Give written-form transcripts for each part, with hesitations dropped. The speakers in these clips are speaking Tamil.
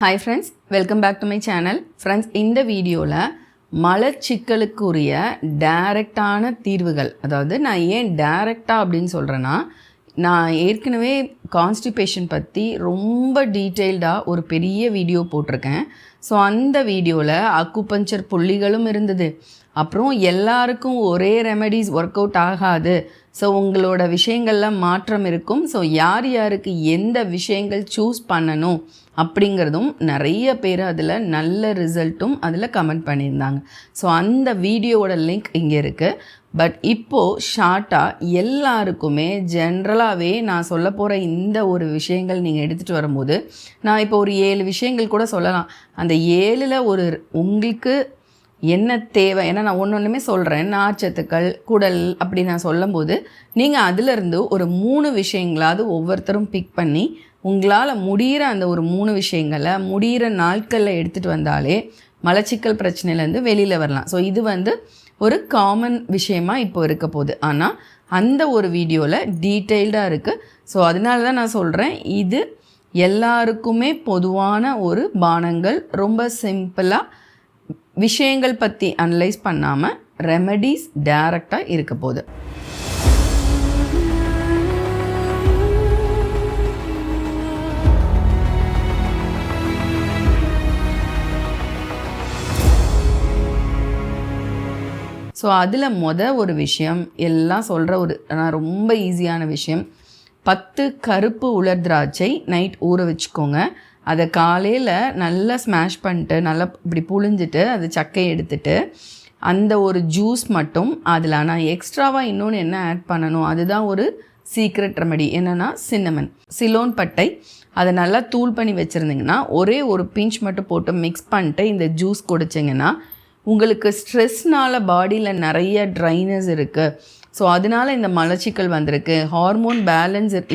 Hi friends, welcome back to my channel. Friends, இந்த வீடியோவில் மலச்சிக்கலுக்குரிய டைரக்டான தீர்வுகள், அதாவது நான் ஏன் டைரக்டாக அப்படின்னு சொல்கிறேன்னா, நான் ஏற்கனவே கான்ஸ்டிபேஷன் பற்றி ரொம்ப டீட்டெயில்டாக ஒரு பெரிய வீடியோ போட்டிருக்கேன். ஸோ அந்த வீடியோவில் அக்குபஞ்சர் புள்ளிகளும் இருந்தது. அப்புறம் எல்லாருக்கும் ஒரே ரெமெடிஸ் ஒர்க் அவுட் ஆகாது, ஸோ உங்களோட விஷயங்களில் மாற்றம் இருக்கும், ஸோ யார் யாருக்கு எந்த விஷயங்கள் சூஸ் பண்ணணும் அப்படிங்கிறதும் நிறைய பேர் அதில் நல்ல ரிசல்ட்டும் அதில் கமெண்ட் பண்ணியிருந்தாங்க. ஸோ அந்த வீடியோவோட லிங்க் இங்கே இருக்குது. பட் இப்போது ஷார்ட்டாக எல்லாருக்குமே ஜென்ரலாகவே நான் சொல்ல போகிற இந்த ஒரு விஷயங்கள் நீங்கள் எடுத்துகிட்டு வரும்போது, நான் இப்போ ஒரு 7 விஷயங்கள் கூட சொல்லலாம். அந்த 7ல் ஒரு உங்களுக்கு என்ன தேவை, ஏன்னா நான் ஒன்றுமே சொல்கிறேன், நார்ச்சத்துக்கள் குடல் அப்படி நான் சொல்லும்போது நீங்கள் அதிலிருந்து ஒரு 3 விஷயங்களாவது ஒவ்வொருத்தரும் பிக் பண்ணி உங்களால் முடிகிற அந்த ஒரு 3 விஷயங்களை முடிகிற நாட்களில் எடுத்துகிட்டு வந்தாலே மலச்சிக்கல் பிரச்சனையிலேருந்து வெளியில் வரலாம். ஸோ இது ஒரு காமன் விஷயமாக இப்போ இருக்க போகுது. ஆனால் அந்த ஒரு வீடியோவில் டீட்டெயில்டாக இருக்குது. ஸோ அதனால தான் நான் சொல்கிறேன், இது எல்லாருக்குமே பொதுவான ஒரு பானங்கள், ரொம்ப சிம்பிளாக விஷயங்கள் பற்றி அனலைஸ் பண்ணாமல் ரெமெடிஸ் டைரக்டாக இருக்க போகுது. ஸோ அதில் ஒரு விஷயம் எல்லாம் சொல்கிற நான் ரொம்ப ஈஸியான விஷயம், 10 கருப்பு உலர் திராட்சை நைட் ஊற வச்சுக்கோங்க. அதை காலையில் நல்லா ஸ்மாஷ் பண்ணிட்டு நல்லா இப்படி புழிஞ்சிட்டு அது சக்கையை எடுத்துட்டு அந்த ஒரு ஜூஸ் மட்டும் அதில். ஆனால் எக்ஸ்ட்ராவாக இன்னொன்று என்ன ஆட் பண்ணணும், அதுதான் ஒரு சீக்ரெட் ரெமெடி. என்னென்னா சிலோன் பட்டை, அதை நல்லா தூள் பண்ணி வச்சுருந்திங்கன்னா ஒரே ஒரு பிஞ்ச் மட்டும் போட்டு மிக்ஸ் பண்ணிட்டு இந்த ஜூஸ் குடிச்சிங்கன்னா உங்களுக்கு ஸ்ட்ரெஸ்னால் பாடியில் நிறைய ட்ரைனஸ் இருக்குது, ஸோ அதனால் இந்த மலச்சிக்கல் வந்திருக்கு. ஹார்மோன்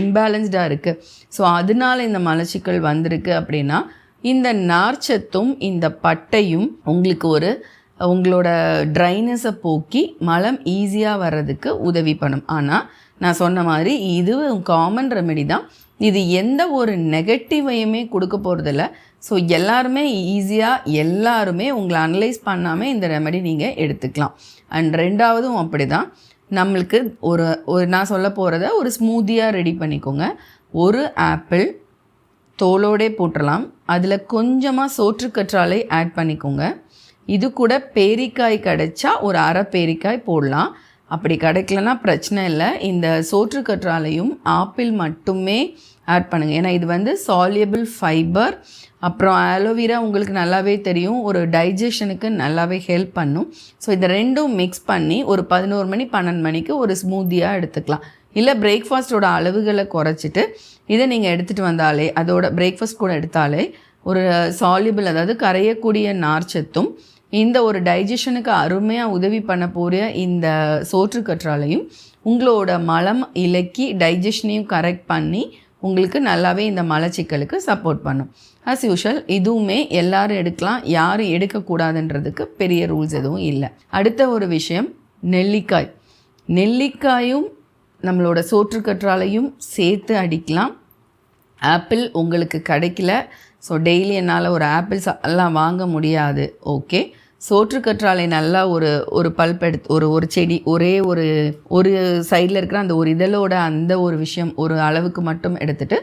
இம்பேலன்ஸ்டாக இருக்குது, ஸோ அதனால் இந்த மலச்சிக்கல் வந்திருக்கு அப்படின்னா இந்த நார்ச்சத்தும் இந்த பட்டையும் உங்களுக்கு உங்களோட ட்ரைனஸை போக்கி மலம் ஈஸியாக வர்றதுக்கு உதவி பண்ணும். ஆனால் நான் சொன்ன மாதிரி இது காமன் ரெமெடி தான், இது எந்த ஒரு நெகட்டிவையுமே கொடுக்க போகிறதில்ல. ஸோ எல்லாருமே ஈஸியாக எல்லாருமே உங்களை அனலைஸ் பண்ணாமல் இந்த ரெமெடி நீங்கள் எடுத்துக்கலாம். அண்ட் ரெண்டாவதும் அப்படி தான், நம்மளுக்கு ஒரு நான் சொல்ல போகிறத ஒரு ஸ்மூத்தியாக ரெடி பண்ணிக்கோங்க. ஒரு ஆப்பிள் தோலோடே போட்டுடலாம், அதில் கொஞ்சமாக சோற்றுக்கற்றாழை ஆட் பண்ணிக்கோங்க. இது கூட பேரிக்காய் கிடைச்சா ஒரு அரை பேரிக்காய் போடலாம், அப்படி கிடைக்கலன்னா பிரச்சனை இல்லை. இந்த சோற்றுக்கற்றாழையும் ஆப்பிள் மட்டுமே ஆட் பண்ணுங்கள். ஏன்னா இது சால்யபிள் ஃபைபர். அப்புறம் ஆலோவேரா உங்களுக்கு நல்லாவே தெரியும், ஒரு டைஜஷனுக்கு நல்லாவே ஹெல்ப் பண்ணும். ஸோ இந்த ரெண்டும் மிக்ஸ் பண்ணி ஒரு 11 மணி 12 மணிக்கு ஒரு ஸ்மூத்தியாக எடுத்துக்கலாம். இல்லை பிரேக்ஃபாஸ்ட்டோட அளவுகளை குறைச்சிட்டு இதை நீங்கள் எடுத்துகிட்டு வந்தாலே, அதோட பிரேக்ஃபாஸ்ட் கூட எடுத்தாலே ஒரு சால்யபிள், அதாவது கரையக்கூடிய நார்ச்சத்தும் இந்த ஒரு டைஜஷனுக்கு அருமையாக உதவி பண்ண போகிற இந்த சோற்றுக்கற்றாழையும் உங்களோட மலம் இலக்கி டைஜஷனையும் கரெக்ட் பண்ணி உங்களுக்கு நல்லாவே இந்த மலச்சிக்கலுக்கு சப்போர்ட் பண்ணும். ஆஸ் யூஷுவல் இதுவுமே எல்லாரும் எடுக்கலாம், யாரும் எடுக்கக்கூடாதுன்றதுக்கு பெரிய ரூல்ஸ் எதுவும் இல்லை. அடுத்த ஒரு விஷயம், நெல்லிக்காயும் நம்மளோட சோற்றுக்கற்றாழையும் சேர்த்து அடிக்கலாம். ஆப்பிள் உங்களுக்கு கிடைக்கல, ஸோ டெய்லி என்னால் ஒரு ஆப்பிள்ஸ் எல்லாம் வாங்க முடியாது, ஓகே. சோற்றுக்கற்றாழை நல்லா ஒரு பல்ப் எடுத்து ஒரு செடி ஒரு சைடில் இருக்கிற அந்த ஒரு இதழோட அந்த ஒரு விஷயம் ஒரு அளவுக்கு மட்டும் எடுத்துகிட்டு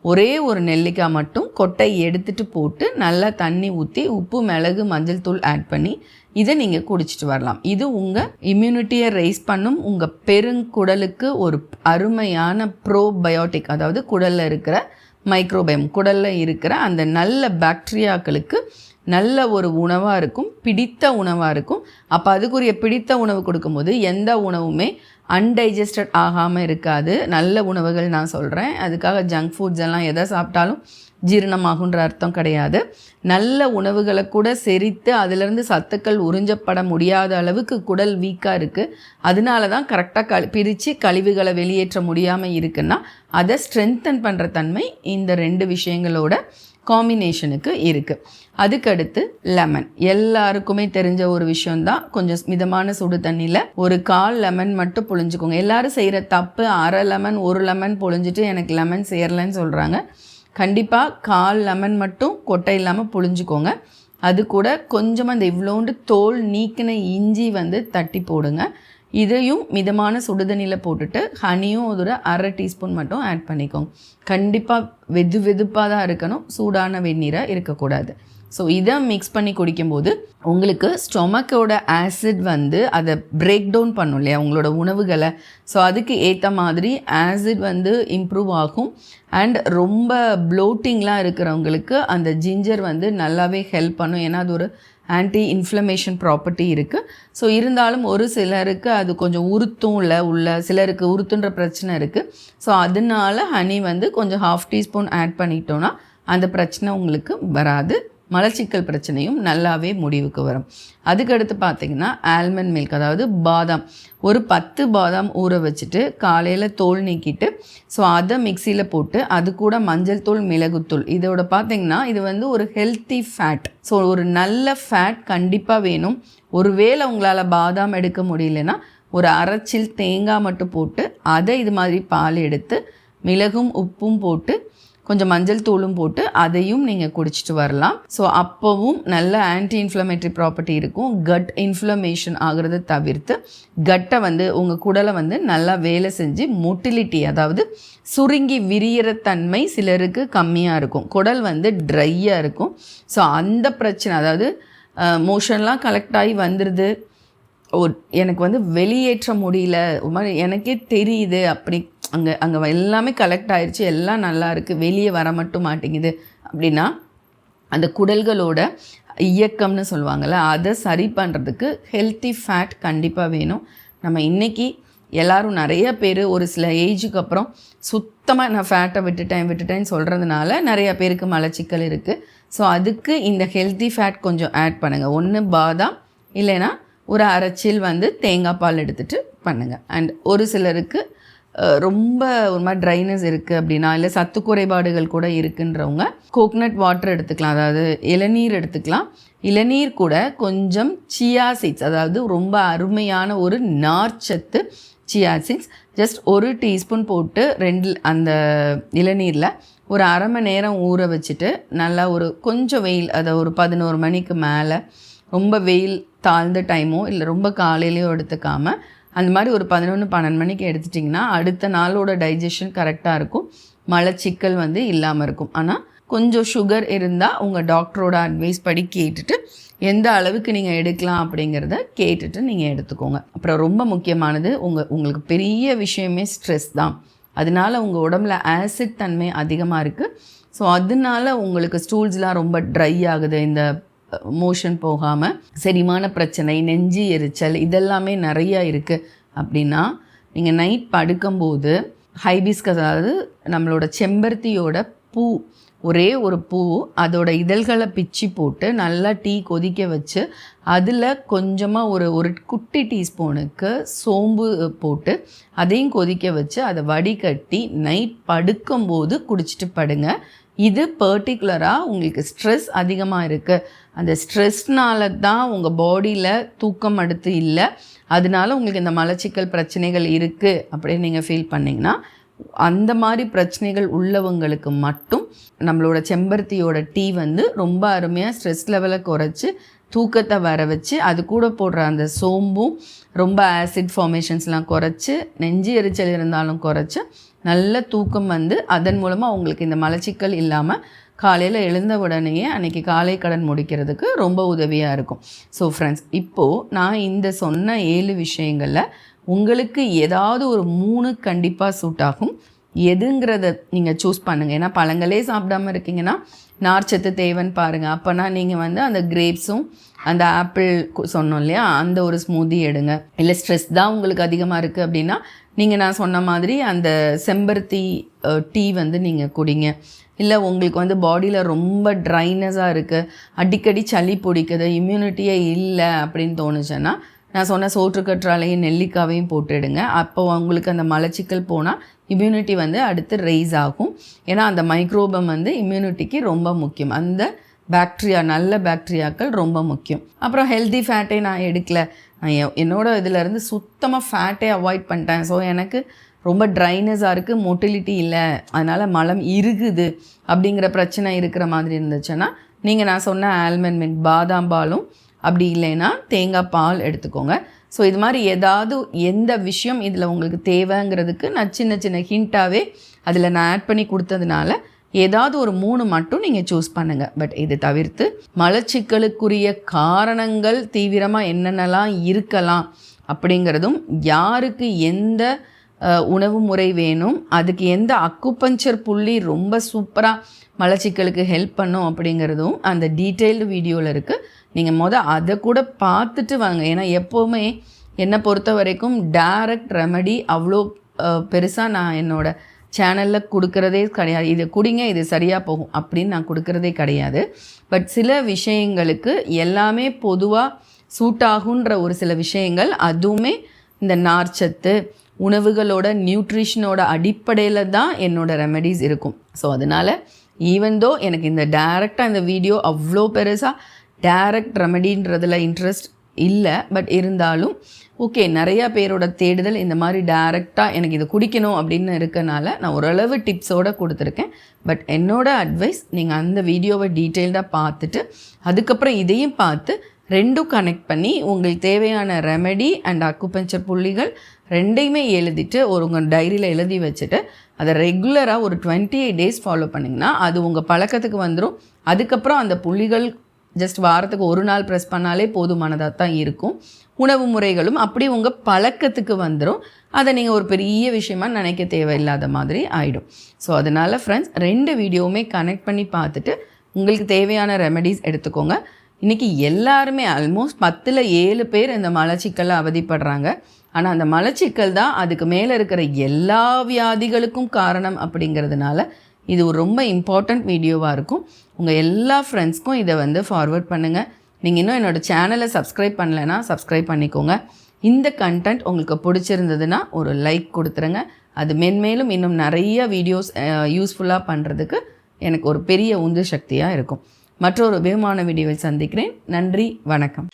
ஒரே ஒரு நெல்லிக்காய் மட்டும் கொட்டை எடுத்துகிட்டு போட்டு நல்லா தண்ணி ஊற்றி உப்பு மிளகு மஞ்சள் தூள் ஆட் பண்ணி இதை நீங்கள் குடிச்சிட்டு வரலாம். இது உங்கள் இம்யூனிட்டியை ரைஸ் பண்ணும், உங்கள் பெருங்குடலுக்கு ஒரு அருமையான ப்ரோபயோட்டிக், அதாவது குடலில் இருக்கிற மைக்ரோபயம், குடலில் இருக்கிற அந்த நல்ல பாக்டீரியாக்களுக்கு நல்ல ஒரு உணவாக இருக்கும், பிடித்த உணவாக இருக்கும். அப்போ அதுக்குரிய பிடித்த உணவு கொடுக்கும்போது எந்த உணவுமே அன்டைஜஸ்டட் ஆகாமல் இருக்காது. நல்ல உணவுகள் நான் சொல்கிறேன், அதுக்காக ஜங்க் ஃபுட்ஸ் எல்லாம் எதை சாப்பிட்டாலும் ஜீரணமாகுன்ற அர்த்தம் கிடையாது. நல்ல உணவுகளை கூட செரித்து அதிலிருந்து சத்துக்கள் உறிஞ்சப்பட முடியாத அளவுக்கு குடல் வீக்காக இருக்குது, அதனால தான் கரெக்டாக பிரித்து கழிவுகளை வெளியேற்ற முடியாமல் இருக்குன்னா அதை ஸ்ட்ரென்தன் பண்ணுற தன்மை இந்த 2 விஷயங்களோட காம்பினேஷனுக்கு இருக்குது. அதுக்கடுத்து லெமன், எல்லாருக்குமே தெரிஞ்ச ஒரு விஷயந்தான். கொஞ்சம் மிதமான சுடு தண்ணியில் ஒரு 1/4 லெமன் மட்டும் புழிஞ்சுக்கோங்க. எல்லாரும் செய்கிற தப்பு, அரை லெமன் 1 லெமன் புழிஞ்சிட்டு எனக்கு லெமன் சேரலைன்னு சொல்கிறாங்க. கண்டிப்பாக 1/4 லெமன் மட்டும் கொட்டை இல்லாமல் புழிஞ்சுக்கோங்க. அது கூட கொஞ்சமாக இந்த இவ்வளோண்டு தோல் நீக்கின இஞ்சி வந்து தட்டி போடுங்க. இதையும் மிதமான சுடுதண்ணியில் போட்டுட்டு ஹனியும் ஒரு 1/2 டீஸ்பூன் மட்டும் ஆட் பண்ணிக்கோங்க. கண்டிப்பாக வெதுப்பாக தான் இருக்கணும், சூடான வெந்நீராக இருக்கக்கூடாது. ஸோ இதை மிக்ஸ் பண்ணி குடிக்கும்போது உங்களுக்கு ஸ்டொமக்கோட ஆசிட் வந்து அதை பிரேக் டவுன் பண்ணும் இல்லையா உங்களோட உணவுகளை. ஸோ அதுக்கு ஏற்ற மாதிரி ஆசிட் வந்து இம்ப்ரூவ் ஆகும். அண்ட் ரொம்ப ப்ளோட்டிங்லாம் இருக்கிறவங்களுக்கு அந்த ஜிஞ்சர் வந்து நல்லாவே ஹெல்ப் பண்ணும். ஏன்னா அது ஒரு ஆன்டி இன்ஃப்ளமேஷன் ப்ராப்பர்ட்டி இருக்குது. ஸோ இருந்தாலும் ஒரு சிலருக்கு அது கொஞ்சம் உறுத்தும் உள்ள சிலருக்கு உறுத்துன்ற பிரச்சனை இருக்குது. ஸோ அதனால ஹனி வந்து கொஞ்சம் 1/2 டீஸ்பூன் ஆட் பண்ணிட்டோன்னா அந்த பிரச்சனை உங்களுக்கு வராது. மலச்சிக்கல் பிரச்சனையும் நல்லாவே முடிவுக்கு வரும். அதுக்கடுத்து பார்த்திங்கன்னா ஆல்மண்ட் மில்க், அதாவது பாதாம். ஒரு 10 பாதாம் ஊற வச்சுட்டு காலையில் தோல் நீக்கிட்டு ஸோ அதை மிக்சியில் போட்டு அது கூட மஞ்சள் தூள், மிளகுத்தூள், இதோட பார்த்திங்கன்னா இது வந்து ஒரு ஹெல்த்தி ஃபேட். ஸோ ஒரு நல்ல ஃபேட் கண்டிப்பாக வேணும். ஒருவேளை உங்களால் பாதாம் எடுக்க முடியலன்னா ஒரு அரைச்சில் தேங்காய் மட்டும் போட்டு அதை இது மாதிரி பால் எடுத்து மிளகும் உப்பும் போட்டு கொஞ்சம் மஞ்சள் தூளும் போட்டு அதையும் நீங்கள் குடிச்சிட்டு வரலாம். ஸோ அப்போவும் நல்ல ஆன்டி இன்ஃப்ளமேட்டரி ப்ராப்பர்ட்டி இருக்கும். கட் இன்ஃப்ளமேஷன் ஆகிறத தவிர்த்து கட்டை வந்து உங்கள் குடலை வந்து நல்லா வேலை செஞ்சு மொட்டிலிட்டி, அதாவது சுருங்கி விரிகிற தன்மை சிலருக்கு கம்மியாக இருக்கும். குடல் வந்து ட்ரையாக இருக்கும். ஸோ அந்த பிரச்சனை, அதாவது மோஷன்லாம் கலெக்ட் ஆகி வந்துடுது, எனக்கு வந்து வெளியேற்ற முடியல, ஒரு மாதிரி எனக்கே தெரியுது, அப்படி அங்கே எல்லாமே கலெக்ட் ஆயிடுச்சு, எல்லாம் நல்லா இருக்குது, வெளியே வர மட்டும் மாட்டேங்குது அப்படின்னா அந்த குடல்களோட இயக்கம்னு சொல்லுவாங்கள்ல, அதை சரி பண்ணுறதுக்கு ஹெல்த்தி ஃபேட் கண்டிப்பாக வேணும். நம்ம இன்றைக்கி எல்லோரும் நிறைய பேர் ஒரு சில ஏஜுக்கு அப்புறம் சுத்தமாக நான் ஃபேட்டை விட்டுட்டேன்னு சொல்கிறதுனால நிறையா பேருக்கு மலச்சிக்கல் இருக்குது. ஸோ அதுக்கு இந்த ஹெல்த்தி ஃபேட் கொஞ்சம் ஆட் பண்ணுங்கள். ஒன்று பாதாம், இல்லைன்னா ஒரு அரைச்சில் வந்து தேங்காய் பால் எடுத்துகிட்டு பண்ணுங்கள். அண்ட் ஒரு சிலருக்கு ரொம்ப ஒரு மாதிரி ட்ரைனஸ் இருக்குது அப்படின்னா, இல்லை சத்து குறைபாடுகள் கூட இருக்குன்றவங்க கோகனட் வாட்டர் எடுத்துக்கலாம், அதாவது இளநீர் எடுத்துக்கலாம். இளநீர் கூட கொஞ்சம் சியா சீட்ஸ், அதாவது ரொம்ப அருமையான ஒரு நார்ச்சத்து சியா சீட்ஸ் ஜஸ்ட் 1 டீஸ்பூன் போட்டு அந்த இளநீரில் ஒரு 1/2 மணி நேரம் ஊற வச்சுட்டு நல்லா ஒரு கொஞ்சம் வெயில், அதை ஒரு 11 மணிக்கு மேலே ரொம்ப வெயில் தாழ்ந்த டைமோ இல்லை ரொம்ப காலையிலையோ எடுத்துக்காமல் அந்த மாதிரி ஒரு 11-12 மணிக்கு எடுத்துட்டிங்கன்னா அடுத்த நாளோட டைஜஷன் கரெக்டாக இருக்கும். மலச்சிக்கல் வந்து இல்லாமல் இருக்கும். ஆனால் கொஞ்சம் சுகர் இருந்தால் உங்கள் டாக்டரோட அட்வைஸ் படி கேட்டுட்டு எந்த அளவுக்கு நீங்கள் எடுக்கலாம் அப்படிங்கிறத கேட்டுட்டு நீங்கள் எடுத்துக்கோங்க. அப்புறம் ரொம்ப முக்கியமானது, உங்களுக்கு பெரிய விஷயமே ஸ்ட்ரெஸ் தான். அதனால உங்கள் உடம்புல ஆசிட் தன்மை அதிகமாக இருக்குது. ஸோ அதனால உங்களுக்கு ஸ்டூல்ஸ்லாம் ரொம்ப ட்ரை ஆகுது, இந்த மோஷன் போகாமல், செரிமான பிரச்சனை, நெஞ்சு எரிச்சல், இதெல்லாமே நிறையா இருக்குது அப்படின்னா நீங்கள் நைட் படுக்கும்போது ஹைபிஸ்கஸ், அதாவது நம்மளோட செம்பருத்தியோட பூ, ஒரே ஒரு பூ, அதோட இதழ்களை பிச்சு போட்டு நல்லா டீ கொதிக்க வச்சு அதில் கொஞ்சமாக ஒரு குட்டி டீஸ்பூனுக்கு சோம்பு போட்டு அதையும் கொதிக்க வச்சு அதை வடிகட்டி நைட் படுக்கும்போது குடிச்சிட்டு படுங்க. இது பர்டிகுலராக உங்களுக்கு ஸ்ட்ரெஸ் அதிகமாக இருக்குது, அந்த ஸ்ட்ரெஸ்னால தான் உங்கள் பாடியில் தூக்கம் அடுத்து இல்லை, அதனால உங்களுக்கு இந்த மலச்சிக்கல் பிரச்சனைகள் இருக்குது அப்படின்னு நீங்கள் ஃபீல் பண்ணிங்கன்னா, அந்த மாதிரி பிரச்சனைகள் உள்ளவங்களுக்கு மட்டும் நம்மளோட செம்பருத்தியோட டீ வந்து ரொம்ப அருமையாக ஸ்ட்ரெஸ் லெவலை குறைச்சி தூக்கத்தை வர வச்சு, அது கூட போடுற அந்த சோம்பும் ரொம்ப ஆசிட் ஃபார்மேஷன்ஸ்லாம் குறைச்சி, நெஞ்சு எரிச்சல் இருந்தாலும் குறைச்சி நல்ல தூக்கம் வந்து அதன் மூலமாக உங்களுக்கு இந்த மலச்சிக்கல் இல்லாமல் காலையில் எழுந்த உடனேயே அன்றைக்கி காலை கடன் முடிக்கிறதுக்கு ரொம்ப உதவியாக இருக்கும். ஸோ ஃப்ரெண்ட்ஸ், இப்போது நான் இந்த சொன்ன 7 விஷயங்களில் உங்களுக்கு ஏதாவது ஒரு 3 கண்டிப்பாக சூட் ஆகும். எதுங்கிறத நீங்கள் சூஸ் பண்ணுங்கள். ஏன்னா பழங்களே சாப்பிடாமல் இருக்கீங்கன்னா நார்ச்சத்து தேவைன்னு பாருங்கள். அப்போனா நீங்கள் வந்து அந்த கிரேப்ஸும் அந்த ஆப்பிள் சொன்னோம் இல்லையா, அந்த ஒரு ஸ்மூதி எடுங்க. இல்லை ஸ்ட்ரெஸ் தான் உங்களுக்கு அதிகமாக இருக்குது அப்படின்னா நீங்கள் நான் சொன்ன மாதிரி அந்த செம்பருத்தி டீ வந்து நீங்கள் குடிங்க. இல்லை உங்களுக்கு வந்து பாடியில் ரொம்ப ட்ரைனஸாக இருக்குது, அடிக்கடி சளி பிடிக்குது, இம்யூனிட்டியே இல்லை அப்படின்னு தோணுச்சுன்னா நான் சொன்ன சோற்றுக்கற்றாழையும் நெல்லிக்காவையும் போட்டுடுங்க. அப்போ உங்களுக்கு அந்த மலச்சிக்கல் போனால் இம்யூனிட்டி வந்து அடுத்து ரைஸ் ஆகும். ஏன்னா அந்த மைக்ரோபம் வந்து இம்யூனிட்டிக்கு ரொம்ப முக்கியம். அந்த பாக்டீரியா, நல்ல பாக்டீரியாக்கள் ரொம்ப முக்கியம். அப்புறம் ஹெல்தி ஃபேட்டே நான் எடுக்கலை, நான் என்னோட இதிலேருந்து சுத்தமாக ஃபேட்டே அவாய்ட் பண்ணிட்டேன், ஸோ எனக்கு ரொம்ப ட்ரைனஸாக இருக்குது, மொட்டிலிட்டி இல்லை, அதனால் மலம் இறுகுது அப்படிங்கிற பிரச்சனை இருக்கிற மாதிரி இருந்துச்சுன்னா நீங்கள் நான் சொன்ன ஆல்மண்ட் மில்க், பாதாம் பாலும், அப்படி இல்லைன்னா தேங்காய் பால் எடுத்துக்கோங்க. ஸோ இது மாதிரி ஏதாவது எந்த விஷயம் இதில் உங்களுக்கு தேவைங்கிறதுக்கு நான் சின்ன சின்ன ஹிண்ட்டாகவே அதில் நான் ஆட் பண்ணி கொடுத்ததுனால ஏதாவது ஒரு 3 மட்டும் நீங்கள் சூஸ் பண்ணுங்கள். பட் இது தவிர்த்து மலச்சிக்கலுக்குரிய காரணங்கள் தீவிரமாக என்னென்னலாம் இருக்கலாம் அப்படிங்கிறதும், யாருக்கு எந்த உணவு முறை வேணும், அதுக்கு எந்த அக்குபஞ்சர் புள்ளி ரொம்ப சூப்பராக மலச்சிக்கலுக்கு ஹெல்ப் பண்ணும் அப்படிங்கிறதும் அந்த டீட்டெயில்டு வீடியோவில் இருக்குது. நீங்கள் அதை கூட பார்த்துட்டு வாங்க. ஏன்னா எப்போவுமே என்னை பொறுத்த வரைக்கும் டைரக்ட் ரெமடி அவ்வளோ பெருசாக நான் என்னோடய சேனலில் கொடுக்குறதே கிடையாது. இது குடிங்க, இது சரியாக போகும் அப்படின்னு நான் கொடுக்குறதே கிடையாது. பட் சில விஷயங்களுக்கு எல்லாமே பொதுவாக சூட் ஆகுன்ற ஒரு சில விஷயங்கள், அதுவுமே இந்த நார்ச்சத்து உணவுகளோட நியூட்ரிஷனோட அடிப்படையில் தான் என்னோடய ரெமெடிஸ் இருக்கும். ஸோ அதனால் ஈவன் தோ எனக்கு இந்த டைரெக்டாக இந்த வீடியோ அவ்வளோ பெருசாக டைரக்ட் ரெமெடின்றதில் இன்ட்ரெஸ்ட் இல்லை, பட் இருந்தாலும் ஓகே, நிறையா பேரோட தேடுதல் இந்த மாதிரி டைரெக்டாக எனக்கு இது குடிக்கணும் அப்படின்னு இருக்கனால நான் ஓரளவு டிப்ஸோடு கொடுத்துருக்கேன். பட் என்னோடய அட்வைஸ், நீங்கள் அந்த வீடியோவை டீட்டெயில்டாக பார்த்துட்டு அதுக்கப்புறம் இதையும் பார்த்து ரெண்டும் கனெக்ட் பண்ணி உங்களுக்கு தேவையான ரெமெடி அண்ட் அக்குபஞ்சர் புள்ளிகள் ரெண்டையுமே எழுதிட்டு உங்கள் டைரியில் எழுதி வச்சுட்டு அதை ரெகுலராக ஒரு 28 days ஃபாலோ பண்ணிங்கன்னா அது உங்கள் பழக்கத்துக்கு வந்துடும். அதுக்கப்புறம் அந்த புள்ளிகள் ஜஸ்ட் வாரத்துக்கு ஒரு நாள் ப்ரெஸ் பண்ணாலே போதுமானதாக தான் இருக்கும். உணவு முறைகளும் அப்படி உங்கள் பழக்கத்துக்கு வந்துடும். அதை நீங்கள் ஒரு பெரிய விஷயமாக நினைக்க தேவையில்லாத மாதிரி ஆகிடும். ஸோ அதனால் ஃப்ரெண்ட்ஸ், 2 வீடியோவுமே கனெக்ட் பண்ணி பார்த்துட்டு உங்களுக்கு தேவையான ரெமெடிஸ் எடுத்துக்கோங்க. இன்றைக்கி எல்லாருமே ஆல்மோஸ்ட் 10ல் 7 பேர் இந்த மலச்சிக்கலை அவதிப்படுறாங்க. ஆனால் அந்த மலச்சிக்கல் தான் அதுக்கு மேலே இருக்கிற எல்லா வியாதிகளுக்கும் காரணம் அப்படிங்கிறதுனால இது ஒரு ரொம்ப இம்பார்ட்டண்ட் வீடியோவாக இருக்கும். உங்கள் எல்லா ஃப்ரெண்ட்ஸ்க்கும் இதை ஃபார்வர்ட் பண்ணுங்கள். நீங்கள் இன்னும் என்னோடய சேனலை சப்ஸ்கிரைப் பண்ணலைன்னா சப்ஸ்கிரைப் பண்ணிக்கோங்க. இந்த கண்டென்ட் உங்களுக்கு பிடிச்சிருந்ததுன்னா ஒரு லைக் கொடுத்துருங்க. அது மென்மேலும் இன்னும் நிறைய வீடியோஸ் யூஸ்ஃபுல்லாக பண்ணுறதுக்கு எனக்கு ஒரு பெரிய உந்து சக்தியாக இருக்கும். மற்றொரு விமான வீடியோவில் சந்திக்கிறேன். நன்றி, வணக்கம்.